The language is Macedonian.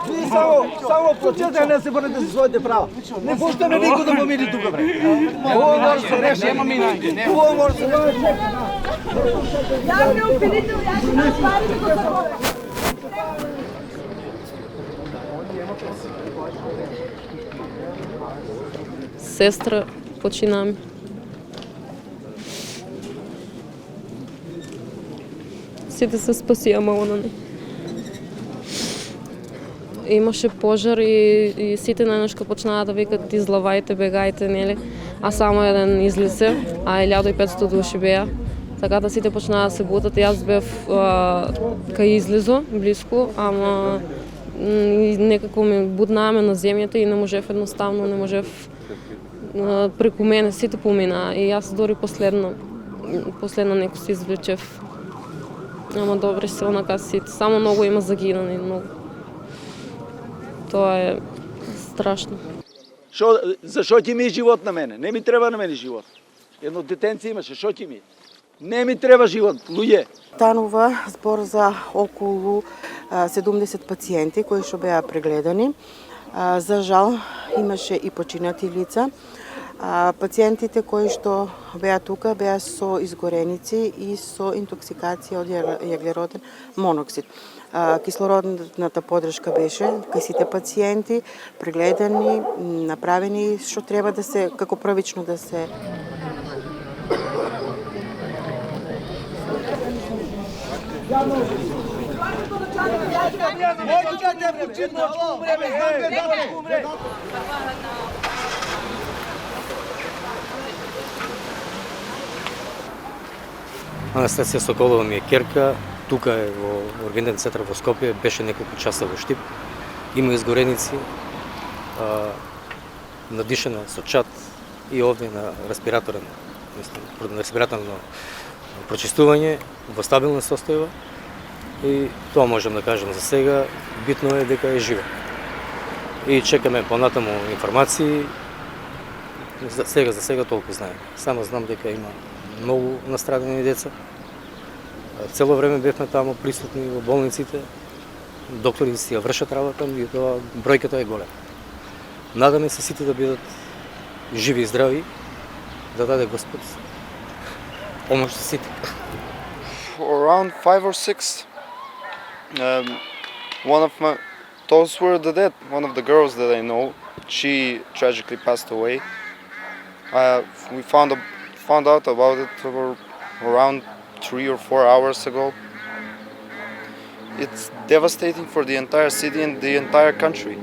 Ви само почете не се борите за своите права. Не пуштаме никој да помири тука, бре. Ово може се реши, нема минање. Ово може се реши. Јавни обвинител, јас ќе направим го забора. Сестра почина ми. Сите се спаси, ама она не. Имаше пожар и сите најнашка почнаа да викат излавајте, бегајте, нели? А само еден излице, а 1500 души беа. Така да сите почнаа да се бутат и јас бев кај излизо, близко, ама некако ме буднааме на земјата и не можев едноставно, не можев преку мене, сите поминаа и јас дори последно некој се извлечев. Ама добре се онака сите, само многу има загинани, многу. Тоа е страшно. Зашо ти ми е живот на мене? Не ми треба на мене живот. Едно детенце имаше, шо ти ми? Не ми треба живот, луѓе. Станува збор за околу 70 пациенти кои што беа прегледани. За жал имаше и починати лица. Пациентите кои што беа тука беа со изгореници и со интоксикација од јаглероден моноксид. Кислородната подршка беше кај сите пациенти, прегледани, направени што треба да се, како првично да се. Анастасија Соколова ми е керка, тука е во Ургентен центар во Скопје, беше неколку часа во Штип. Има изгореници, надишена со чад и овде на респираторно прочистување, во стабилна состојба. И тоа можем да кажем за сега, битно е дека е жива. И чекаме понатаму информации, за сега толку знаем. Само знам дека има многу настрадени деца. Цело време бевме таму присутни во болниците, доктори си ја вршат работа, и тоа бројката е голема. Надаме се сите да бидат живи и здрави, да даде Господ помош за сите. Around 5 or 6. Those were the dead. One of the girls that I know, she tragically passed away. We found out about it around 3 or 4 hours ago. It's devastating for the entire city and the entire country.